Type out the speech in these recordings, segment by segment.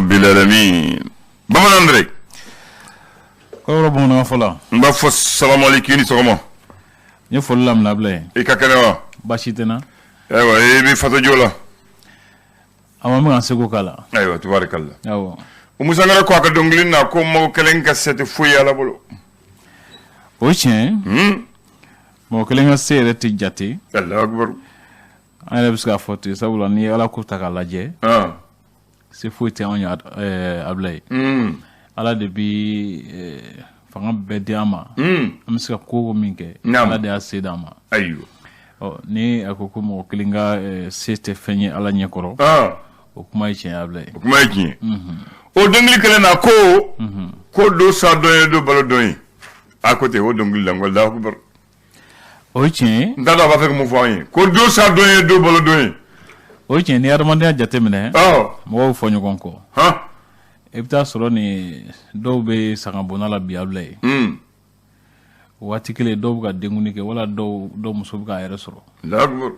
رب العالمين بمن أندريك كورو بونا فلا مبفو السلام عليكم نسمع يفول لام نابلي إكاكنوا باشيتنا أيوة إيه بفتو جولا أمامي أنسكو كلا أيوة تبارك الله أيوة ومسانغرا كواكا دونغلينا كو مو كلينكا سيتي فوي على بولو وشين مو كلينكا سيرة تجاتي الله أكبر أنا بسكا فوتي سأقول أني ألا كوتا كلا جي سيفوي تياني أبلي ala de bi fanga bedi ama amsika ko minke ala de asidama ayo ni akoko mo klinga sete fenye ala nyekoro o kuma yiche able o kuma yiche o dongli kala na ko do sa do balo do à côté o dongli la ngol da ko bar o yiche ndada ba fek mo foyi ko do sa do balo do o yiche ni armande jatemine mo fonyo konko ebita soro ni dɔw be sangabona la biable waati kele dɔw ka denguni ke wala dɔw muso ka yɛrɛ sɔrɔ lagbo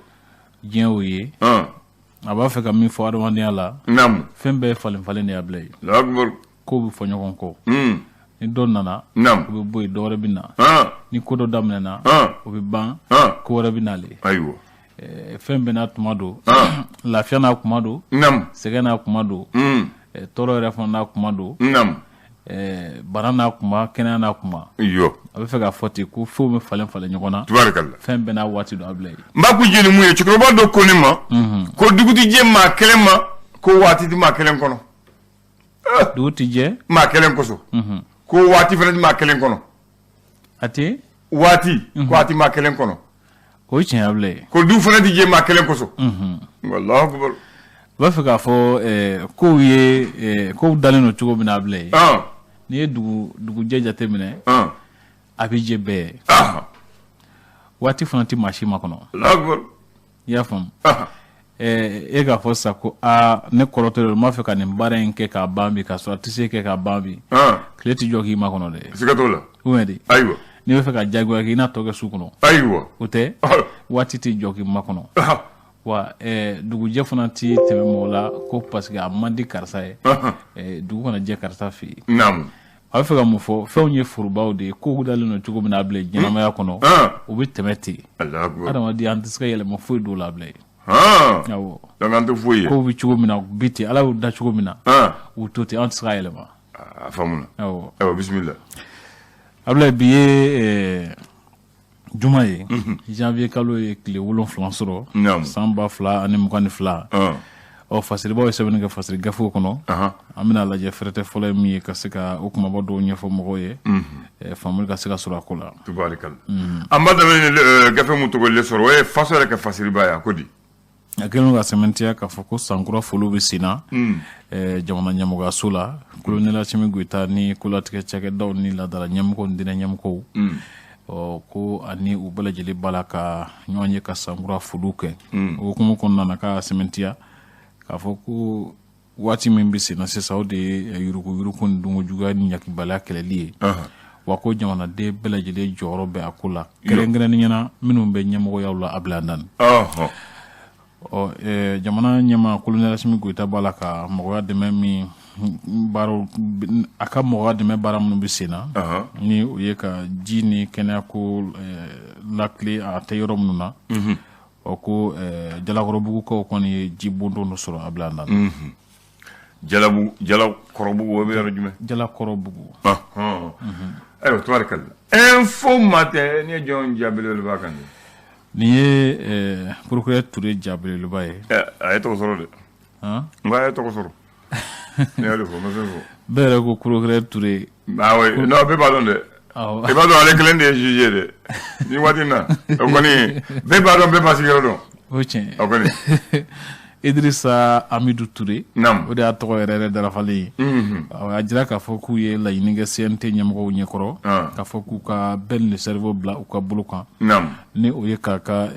diɲɛ o ye a b'a fɛ ka min fɔ adamadenya la nam fɛn bɛɛ falen falen de able lagbo ko bɛ fɔ ɲɔgɔn kɔ ni dɔ nana nam o bɛ bɔ yen dɔ wɛrɛ bɛ na ni ko dɔ daminɛna o bɛ ban ko wɛrɛ bɛ nale ayiwa fɛn bɛɛ n'a tuma don lafiya n'a kuma don nam sɛgɛn n'a kuma don tɔɔrɔ yɛrɛ fana n'a kuma don bana n'a kuma kɛnɛya n'a kuma yo a bɛ fɛ k'a fɔ ten ko fɛnw bɛ falen falen ɲɔgɔn na tubaarikala fɛn bɛɛ n'a waati don a bila yen n b'a ku jeni mun ye cɛkɔrɔba dɔ ko ne ma ko dugutigi maa kelen ma ko waati ti maa kelen kɔnɔ dugu ti jɛ maa kelen kosɔn ko waati fana ti maa kelen kɔnɔ a tɛ waati ko a ti maa kelen kɔnɔ o ye tiɲɛ a bila yen ko du fana ti jɛ maa kelen kosɔn walahu akubar b'a fɛ k'a fɔ kow ye kow dalen don cogo min na a bila yen n'i ye dugujɛ jate minɛ a bɛ jɛ bɛɛ waati fana tɛ maa si ma kɔnɔ i y'a faamu e k'a fɔ sisan ko ne kɔrɔtɔ don n b'a fɛ ka nin baara in kɛ k'a ban bi k'a sɔrɔ a tɛ se kɛ k'a ban bi tile tɛ jɔ k'i ma kɔnɔ dɛ siga t'o la ou di ayiwa n'i bɛ fɛ ka jagoya kɛ i n'a tɔ kɛ su kɔnɔ ayiwa o tɛ waati tɛ jɔ k'i ma kɔnɔ wa dugujɛ fana ti tɛmɛ mɔgɔ la ko parce que a man di karisa ye dugu kana jɛ karisa fɛ yen a bɛ fɛ ka mun fɔ fɛnw ye furubaw de ye kow dalen don cogo min na a bila ɲɛnamaya kɔnɔ u bɛ tɛmɛ ten adamaden an tɛ se ka yɛlɛma foyi don la bila yen awɔ an tɛ foyi ye kow bɛ cogo min na bi ten ala y'u da cogo min na u to ten an tɛ se ka yɛlɛma a faamuna awɔ bisimila a bila bi ye juma ye janvier kalo ye tile 7 sɔrɔ san 2022 ɔ fasiribaw ye sɛbɛnni kɛ fasiri gafew kɔnɔ an bɛna lajɛ fɛrɛtɛ fɔlɔ ye min ye ka se ka o kumaba dɔw ɲɛfɔ mɔgɔw ye faamuli ka se ka sɔrɔ a ko la tubaarikala an b'a daminɛ ni gafe mun tɔgɔlen sɔrɔ o ye faso yɛrɛ kɛ fasiriba ye a ko di a kɛlen ka sɛmɛntiya k'a fɔ ko sankura foliw bɛ sen na jamana ɲɛmɔgɔyaso la kolonɛli Asimi Goyita ni kolatigɛ cakɛdaw ni ladala ɲɛmɔgɔw ni diinɛ ɲɛmɔgɔw ko ani u bɛɛ lajɛlen b'a la ka ɲɔgɔn ye ka sankura foliw kɛ o hukumu kɔnɔna na k'a sɛmɛntiya k'a fɔ ko waati min bɛ sen na sisan o de ye yuruku ni dunko juguya ni ɲakibaliya kɛlɛli ye wa ko jamanaden bɛɛ lajɛlen jɔyɔrɔ bɛ a ko la kɛrɛnkɛrɛnnen ɲɛna minnu bɛ ɲɛmɔgɔyaw la a bila nan jamana ɲɛma kolonɛli Asimi Goyita b'a la ka mɔgɔya dɛmɛ min baaraw a ka mɔgɔya dɛmɛ baara minnu bɛ sen na ni o ye ka ji ni kɛnɛyako lakile a tɛ yɔrɔ minnu na ko jalakɔrɔbugukaw kɔni ye ji bondon dɔ sɔrɔ a bila nan jalakɔrɔbugu o bɛ yɔrɔ jumɛn jalakɔrɔbugu ayiwa tubaarikala info matin ni ye jɔn jaabeleba kan nin ye procureur Ture jaabeleba ye a ye tɔgɔ sɔrɔ dɛ n ko a ye tɔgɔ sɔrɔ ne y'ale fɔ ma se fɔ bɛɛ yɛrɛ ko procureur Ture non bɛɛ b'a dɔn dɛ i b'a dɔn ale kelen de ye juge ye dɛ ni waati na o kɔni bɛɛ b'a dɔn bɛɛ b'a sigiyɔrɔ dɔn o tiɲɛ o kɔni Idrissa Amidou Ture o de y'a tɔgɔ yɛrɛ darafalen ye a jira k'a fɔ k'u ye laɲini kɛ CNT ɲɛmɔgɔw ɲɛkɔrɔ k'a fɔ k'u ka bɛɛ le cerveau bila u ka bolo kan ni o ye k'a ka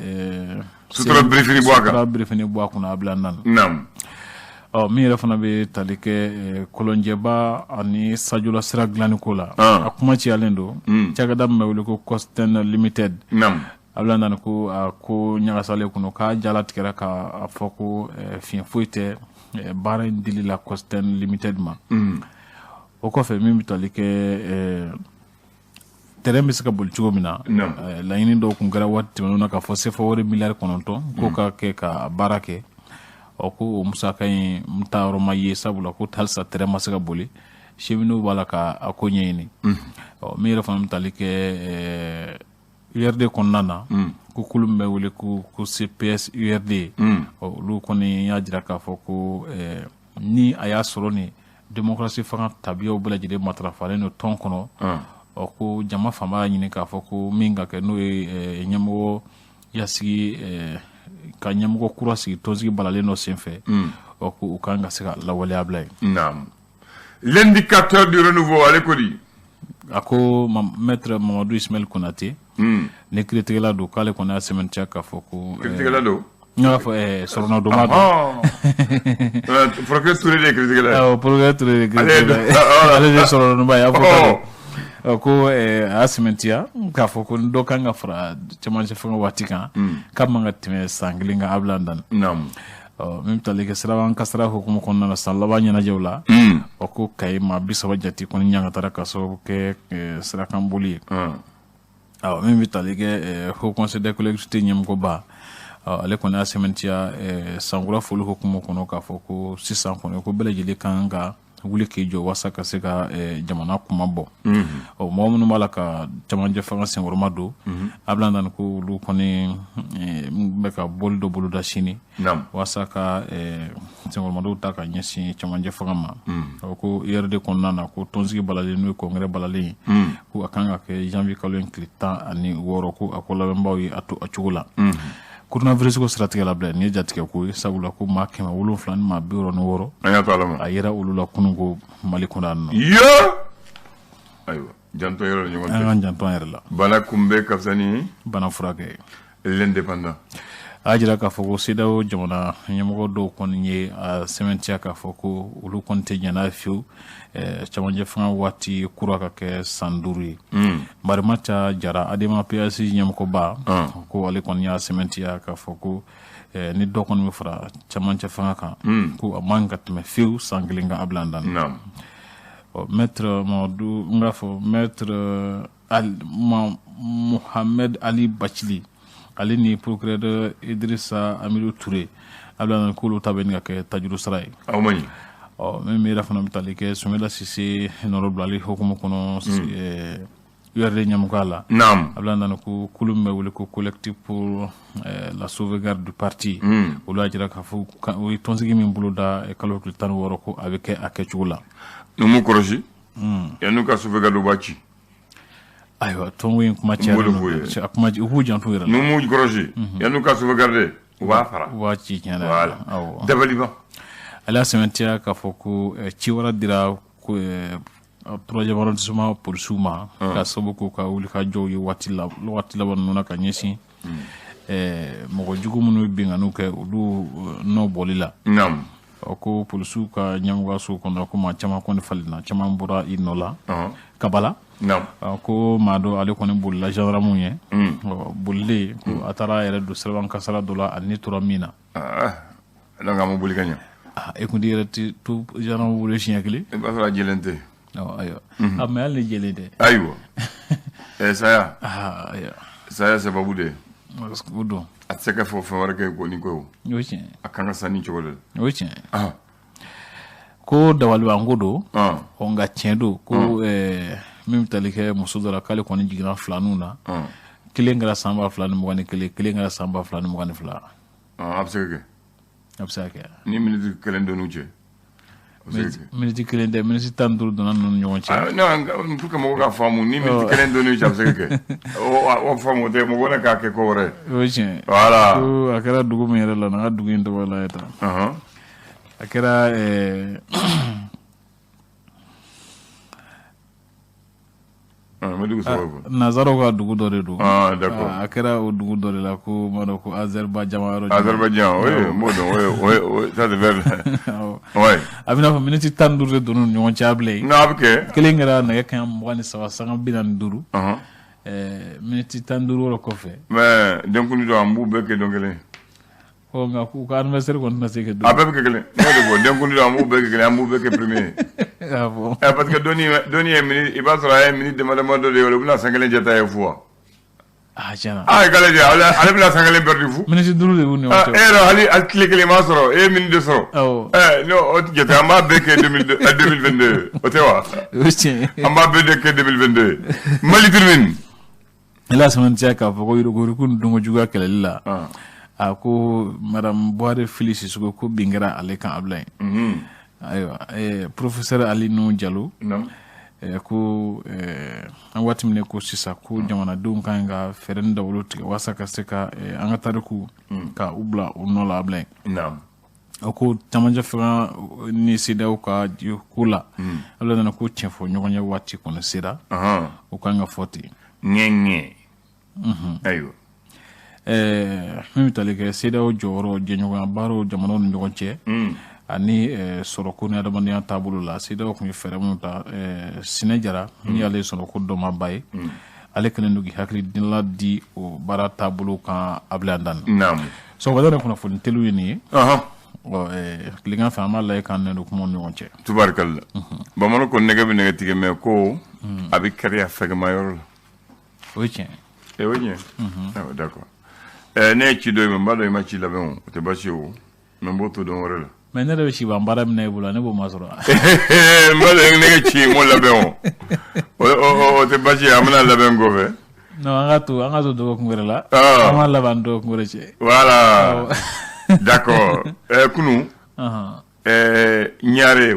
sutura birifini bɔ a kunna a bila nan min yɛrɛ fana bɛ tali kɛ kɔlɔnjɛba ani sajola sira dilanni ko la a kuma ciyalen don cakɛda min bɛ wele ko Costain Limited a bila nan ko ɲagasalen kɔnɔ k'a jala tigɛra k'a fɔ ko fiɲɛ foyi tɛ baara in dili la Costain Limited ma o kɔfɛ min bɛ tali kɛ terrain bɛ se ka boli cogo min na laɲini dɔw kun kɛra waati tɛmɛnenw na k'a fɔ CFA miliyari 9 k'o ka kɛ ka baara kɛ ko o musaka in n taa yɔrɔ ma ye sabula ko halisa terrain ma se ka boli cheminot b'a la ka a ko ɲɛɲini min yɛrɛ fana bɛ tali kɛ URD kɔnɔna na ko kulu min bɛ wele ko CPS URD olu kɔni y'a jira k'a fɔ ko ni a y'a sɔrɔ ni démocratie fanga tabiyaw bɛɛ lajɛlen matarafalen don tɔn kɔnɔ ko jama fanba y'a ɲini k'a fɔ ko min ka kɛ n'o ye ɲɛmɔgɔ yasigi ka ɲɛmɔgɔ kura sigi tɔnsigi balalen dɔ senfɛ ko u kan ka se ka lawaleya bila yen. Naam. L'indicateur du renouveau ale ko di a ko maître Mamadou Ismaël Konaté ne kiiritigɛla don k'ale kɔni y'a sɛmɛntiya k'a fɔ ko kiiritigɛla don n y'a fɔ Sorona Doma don Procureur Touré de kiiritigɛla Procureur Touré de kiiritigɛla ale de Sorona Doma y'a fɔ ko a y'a sɛmɛntiya k'a fɔ ko dɔ kan ka fara cɛmancɛ fanga waati kan k'a man ka tɛmɛ san 1 kan Ablaye Dan min tali kɛ siraban kasara hukumu kɔnɔna na san laban ɲɛnajɛw la ko Kayi maa 30 jate kɔni ɲangatara ka sababu kɛ sirakan boli ye min bɛ tali kɛ Haut Conseil des collectivités ɲɛmɔgɔba ale kɔni y'a sɛmɛntiya sankura foli hukumu kɔnɔ k'a fɔ ko sisan kɔni ko bɛɛ lajɛlen kan ka wuli k'i jɔ walasa ka se ka jamana kuma bɔ mɔgɔ minnu b'a la ka cɛmancɛ fanga senkɔrɔma don Ablaye Dan ko olu kɔni bɛ ka boli dɔ boloda sini walasa ka senkɔrɔmadenw ta ka ɲɛsin cɛmancɛ fanga ma ko URD kɔnɔna na ko tɔnsigi balalen n'o ye congrès balalen ko a kan ka kɛ janvier kalo in tile 16 ko a ko labɛnbaw ye a to a cogo la coronavirus ko siratigɛ labila ni jatigɛ ko ye sabula ko maa 176 ni maa 66 an y'a to ala ma a yera olu la kunun ko Mali kɔnɔ yan nɔ ayiwa janto yɛrɛ la ɲɔgɔn tɛ an ka janto an yɛrɛ la bana kunbɛ ka fisa ni bana furakɛ l'indépendant a jira k'a fɔ ko CEDEAO jamana ɲɛmɔgɔ dɔw kɔni ye a sɛmɛntiya k'a fɔ ko olu kɔni tɛ ɲɛ n'a fiyewu cɛmancɛ fanga waati kura ka kɛ san 5 ye Marimata Jara Adema PAC ɲɛmɔgɔba ko ale kɔni y'a sɛmɛntiya k'a fɔ ko ni dɔ kɔni bɛ fara cɛmancɛ fanga kan ko a man ka tɛmɛ fiyewu san 1 kan Ablaye Dan maître Mamadou n k'a fɔ maître Mohamed Ali Bachili ale ni procureur Idrissa Amidou Touré Ablaye Dan k'olu ta bɛ nin ka kɛ tajuru sara ye min yɛrɛ fana bɛ tali kɛ Soumaïla Cissé nɔrɔ bilali hukumu kɔnɔ URD ɲɛmɔgɔya la Ablaye Dan ko kulu min bɛ wele ko collectif pour la sauvegarde du parti olu y'a jira k'a fɔ o ye tɔnsigi min bolo da kalo tile 16 ko a bɛ kɛ a kɛcogo la numu kɔrɔsi yan'u ka sauvegarde b'a ci ayiwa tɔngo in kuma cayara a kuma u k'u janto yɛrɛ la numu kɔrɔsi yan'u ka sauvegarde u b'a fara u b'a ci tiɲɛ na awɔ dabaliban ale y'a sɛmɛntiya k'a fɔ ko ci wɛrɛ dira troisième arrondissement polisiw ma ka sababu k'u ka wulikajɔw ye waati laban ninnu na ka ɲɛsin mɔgɔ jugu minnu bɛ binganiw kɛ olu nɔ bɔli la ko polisiw ka ɲɛmɔgɔyaso kɔnɔ ko maa caman kɔni falenna caman bɔra i nɔ la Kabala ko maa dɔ ale kɔni bolila gendarmew ye bolilen ko a taara a yɛrɛ don siraban kasara dɔ la a ni tora min na donc a ma boli ka ɲɛ e kun tɛ yɛrɛ to gendarmew bolo siɲɛ kelen i b'a sɔrɔ a jɛlen tɛ ayiwa mais hali ni jɛlen tɛ ayiwa saya sababu de o don a tɛ se ka fɔ fɛn wɛrɛ kɛ ko ni ko o tiɲɛ a kan ka san ni cogo de la o tiɲɛ ko dabalibanko don nka tiɲɛ don ko min bɛ tali kɛ muso dɔ la k'ale kɔni jiginna filaninw na kelen kɛra san 2021 kelen kɛra san 2022 a bɛ se ka kɛ a bɛ se ka kɛ ni miniti kelen donn'u cɛ miniti kelen tɛ miniti 15 donna ninnu ni ɲɔgɔn cɛ non pour que mɔgɔw ka faamu ni miniti kelen donn'u cɛ a bɛ se ka kɛ o faamu tɛ mɔgɔ ne k'a kɛ ko wɛrɛ o ye tiɲɛ voilà ko a kɛra dugu min yɛrɛ la n ka dugu in tɔgɔ la ye tan a kɛra Nazaraw ka dugu dɔ de don a kɛra o dugu dɔ de la ko ma dɔn ko Azerbaïdjan yɔrɔ Azerbaïdjan oui m'o dɔn ça de vers ouais a bɛ n'a fɔ miniti 15 de donn'u ni ɲɔgɔn cɛ a bilen non a bɛ kɛ kelen kɛra nɛgɛ kanɲɛ 23 sanga 45 miniti 15 wɛrɛ kɔfɛ mais dɔnkili dɔ an b'u bɛɛ kɛ dɔn kelen o nga ku ka anniversaire ko na seke do abe ke kelen no de bo den kundu amu be ke kelen amu be ke premier ah bon parce que doni e mini i ba sura e mini de madame do de wala buna sangalen jeta e fo jana kala je ala buna sangalen perdu fu minute duru de woni o ero hali atli kele ma soro e mini de soro no o jeta amba be ke 2022 o tewa amba be de ke 2022 mali termine ila sementia ka foko yiro ko kun dungo juga kelella ako madame Boire Felici suko ko bingira ale kan ablain ayo professeur Ali Nou Diallo ko an wati mine ko sisa ko jamana dum kan ga ferenda woluti wasaka seka an ga tariku ka ubla unola ablain ako tamanja fera ni sida ka kula ala na ko tiefo nyonya wati ko na sida o kan ga foti ngenge ayo mimi talike sida o joro jenyoga baro jamano no nyogonche ani soroko ni adamani ya tabulu la sida o kun fere munta sinejara ni ale soroko do mabay ale kene nugi hakli dinla di o bara tabulu kan ablandan nam so wadana kuna fon telu ni o linga fama la kan ne ko mon nyogonche tubarkalla bamano ko nega bi nega tige me ko abi kariya fega mayor oui tiens oui d'accord ne ci do me mbado ma ci labe te bashi o me mboto do wala mais ne rewe ci ba mbaram ne bula ne bo masoro mbado ne ci mo labe o te bashi amna labe ngove no anga to do ko ngorela ama laban do ko ngorece voilà d'accord kunu ñaare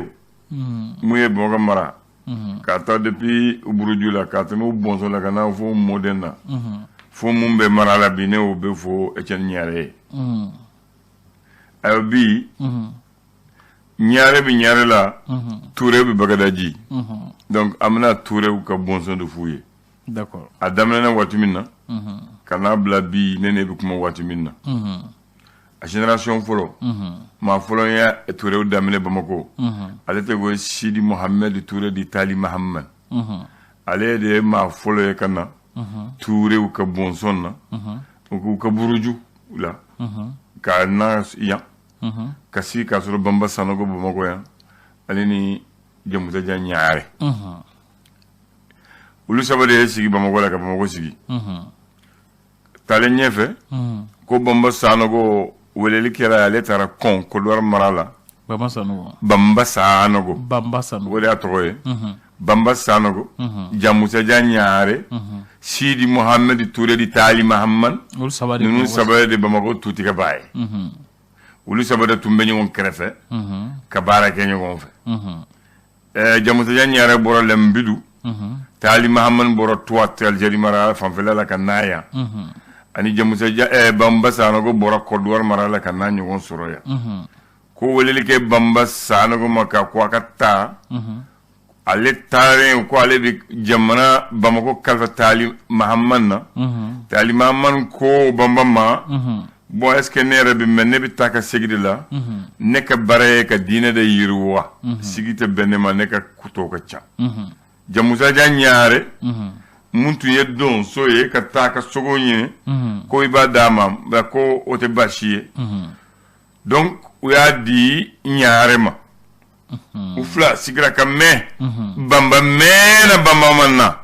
muye bonga mara ka ta depuis uburujula ka ta mo bonso la kana fo moderna fo mumbe mara la bine o be fo etienne ñaare ayo bi ñaare bi ñaare la touré bi bagadaji donc amna touré ka bonso de fouye d'accord adamna na watu minna kana bla bi nene bi kuma watu minna a génération folo ma folo ya touré damene bamako ale te go Sidi Mohamed Touré di Tali Mahamman ale de ma folo ya kana touré ka bonson na ko ka buruju la ka na ya kasi ka soro bamba sanogo bamako ya ale ni jemu ta ñaare ulu sabade sigi bamako la ka bamako sigi tale ñefe ko bamba sanogo weleli kera ale tara kon ko lor marala bamba sanogo wole atoye bamba sanogo jamusa janyare Sidi Mohamed Touré di Tali Mahamman nunu sabade de bamako tuti ka baye ulu sabade tumbe nyon krefe ka barake nyon fe jamusa janyare boro lembidu Tali Mahamman boro tuat aljeri marala famfela la kanaya ani jamusa bamba sanogo bora kodwar marala kana nyogon soroya ko weleli ke bamba sanogo maka ko akata ale tare ko ale bi jamana bamako kalfa Tali Mahamman na Tali Mahamman ko bamba ma bon est ce que nere bi menne bi taka sigide la ne ka bare ka dina de yirwa sigite benema ne ka kuto ka cha jamusa janyare muntu ye don so ye ka taa ka sogo ɲini ko i b'a d'a ma ko o tɛ baasi ye donc u y'a di ɲaare ma u fila sigira ka mɛn bamba mɛnna bamba man na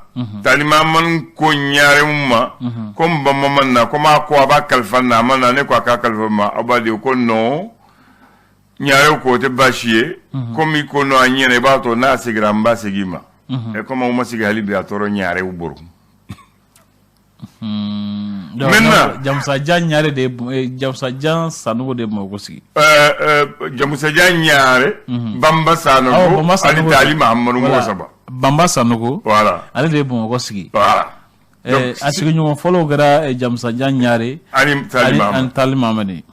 talima man ko ɲaare ma ko bamba man na ko maa ko a b'a kalifa na a ma na ne ko a k'a kalifa ma aw b'a di ko non ɲaare ko o tɛ baasi ye komi ko non a ɲɛna i b'a to n'a sigira n b'a segin ma comment on sigi hali bi a toro ñaare u boru maintenant jamusa jan ñaare de jamusa jan sanugo de mo ko sigi jamusa jan ñaare bamba sanugo ali Tali Mahamadu mo saba bamba sanugo voilà ale de mo ko sigi voilà a sigi ñu folo gara jamusa jan ñaare ali Tali Mahamadu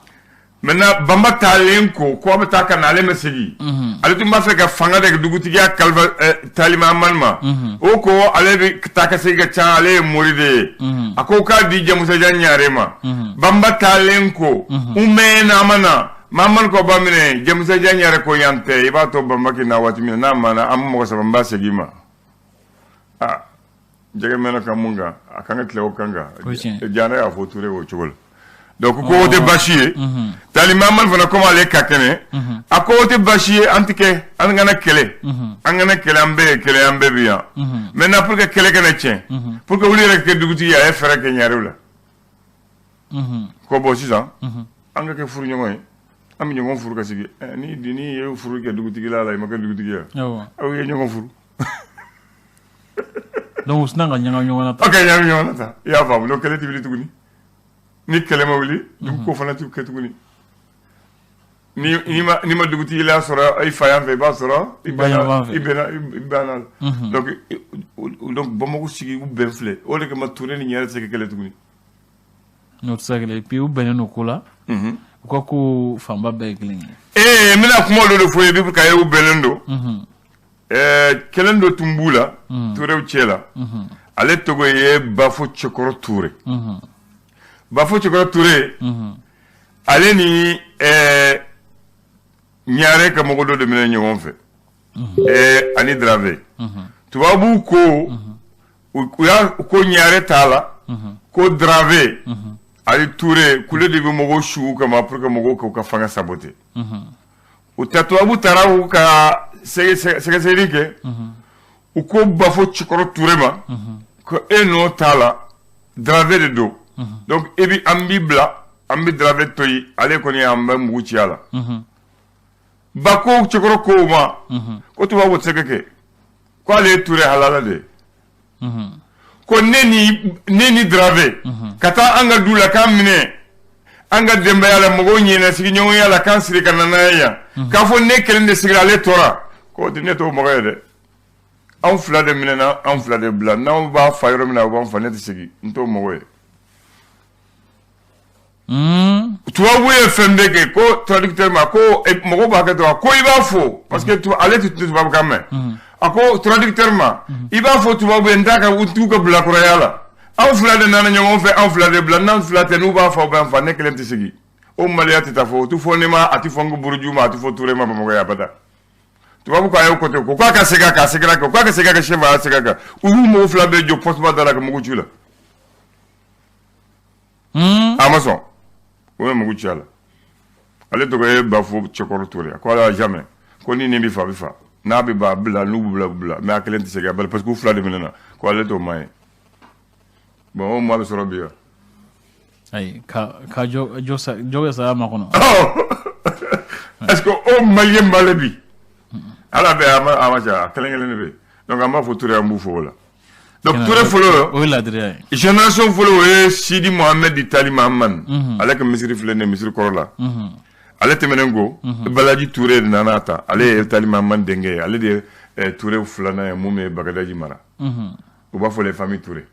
maintenant bamba talen ko be ta kana ale mesigi ale tun b'a fɛ ka fanga de dugutigiya kalfa Tali Mahamadu ma o ko ale bi ta ka segi ka ca ale ye mori de ye a ko k'a di jamusa jan ñaare ma bamba talen ko umena mana Mahamadu ko ba minɛ jamusa jan ñaare ko yan tɛ i b'a to bamba ki na waati min na n'a mana an mɔgɔ saba n b'a segi ma jɛgɛ mɛnna ka mun kan a kan ka tile o kan kan jana y'a fɔ Touré o cogo la donc ko te bashiye tali mamal fana ko ale kakene ako te bashiye antike an ngana kele ambe biya maintenant pour que kele kana tien pour que wuli rek ke duguti ya e fere ke ñaarewla ko bo sisan an ga ke furu ñoy am ñogon furu ka sigi ni dini ye furu ke duguti la ma ke duguti ya aw ye ñogon furu donc usna nga ñanga ñogona ta ok ñanga ñogona ta ya fam lo kele tibili tuguni ni kele ma wuli dum ko fana tu ke tuguni ni ma duguti la sora ay fayam fe ba sora ibana donc bamago sigi u ben fle o le ke ma tourner ni ñaare se ke kele tuguni no tsagele puis u beneno kula ko ko famba be gling mina kuma lo foye bi ka u benendo kelendo tumbula turew cela ale togo ye bafo chokoro ture bafo chokoro ture ale ni ñaare ka mogo do de mena ñewon fe ani drave tubabu ko ko ñaare tala ko drave ali ture kule de bi mogo shu kama pour que mogo ka fanga saboter o tatuabu tarawu ka sɛgɛsɛgɛli kɛ u ko bafo cikɔrɔ ture ma ko e n'o t'a la drave de don donc e bi an b'i bila an bi drave to yi ale kɔni an bɛ mugu ci a la ba ko cikɔrɔ ko ma ko tubabu tɛ se ka kɛ ko ale ye ture halala de ko ne ni drave ka taa an ka du la k'an minɛ an ka denbaya la mɔgɔw ɲinɛ sigiɲɔgɔnya la k'an siri ka na n'a ye yan k'a fɔ ne kelen de sigira ale tora ko ne t'o mɔgɔ ye dɛ anw fila de minɛna anw fila de bila n'anw b'a fa yɔrɔ min na u b'an fa ne tɛ sigi n t'o mɔgɔ ye tubabu ye fɛn bɛɛ kɛ ko traducteur ma ko mɔgɔw b'a kɛ to ko i b'a fɔ parce que ale tɛ tubabukan mɛn a ko traducteur ma i b'a fɔ tubabu ye n t'a ka t'u ka bilakɔrɔya la anw fila de nana ɲɔgɔn fɛ anw fila de bila n'anw fila tɛ n'u b'a fɔ u b'an fa ne kelen tɛ sigi o maliya tɛ taa fɔ o tɛ fɔ ne ma a tɛ fɔ n ko buruju ma a tɛ fɔ ture ma bamakɔ ya bada tubabu ko a y'o côté ko k'a ka segin a kan a seginna kan k'a ka segin a kan chef a segin a kan u y'u mɔgɔ fila bɛɛ jɔ poste ba da la ka mugu ci la a ma sɔn o ye mugu ci a la ale tɔgɔ ye bafo cɛkɔrɔ ture ko ala jamais ko ni nin bɛ fa a bɛ fa n'a bɛ ba a bila n'u bɛ bila mais a kelen tɛ segin a bali parce que u fila de minɛna ko ale t'o ma ye bon o maa bɛ sɔrɔ bi wa. ayi ka jɔ bɛ saya ma kɔnɔ. est ce que o maliyɛn b'ale bi. ala bɛ a ma ca a kelen-kelen de bɛ donc an b'a fɔ ture an b'u fɔ o la donc ture fɔlɔ o ye ladiriya ye génération fɔlɔ o ye sidi mohamed di tali mahamani ale ka misiri filɛ nin misiri kɔrɔ la ale tɛmɛnen ko balaji ture de nana ta ale ye tali mahamani denkɛ ye ale de ye ture filanan ye mun bɛ bagadaji mara u b'a fɔ les familles ture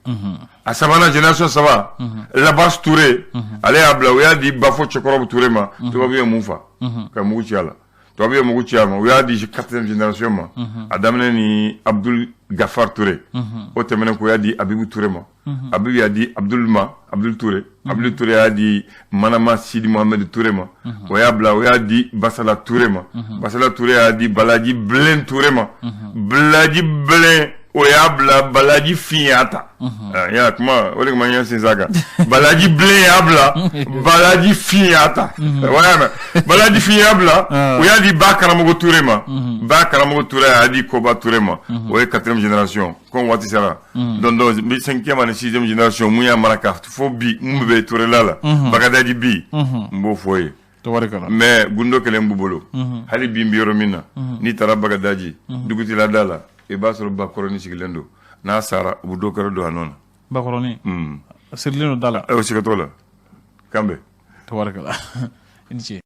a sabanan génération saba labas ture ale y'a bila u y'a di bafo cɛkɔrɔbu ture ma tubabu ye mun fa ka mugu ci a la tubabu ye mugu ci a ma u y'a di 4e génération ma a daminɛ ni Abdul Gafar Ture o tɛmɛnen ko u y'a di Abibu Ture ma Abibu y'a di Abdul Ture Abdul Ture y'a di Manama Sidi Mohamed Ture ma o y'a bila u y'a di Basala Ture ma Basala Ture y'a di Balaji Bilen Ture ma Balaji Bilen o y'a bila Balaji Finyata ya kuma o de kuma ɲɛ sinsin a kan Balaji Bilen y'a bila Balaji Finyata waya Balaji Finya y'a bila o y'a di Ba Karamɔgɔ Ture ma Ba Karamɔgɔ Ture y'a di Koba Ture ma o ye 4e génération comme waati sera donc 5e ani 6e génération mun y'a mara ka fo bi mun bɛ Turela la Bagadaji bi n b'o fɔ ye mais gundo kelen b'u bolo hali bi n bɛ yɔrɔ min na n'i taara Bagadaji dugutila da la i b'a sɔrɔ bakɔrɔni sigilen don n'a sara u bɛ dɔ kɛra don a nɔ na bakɔrɔni sirilen don da la o sigatɔ la kan bɛ tabarikala i ni ce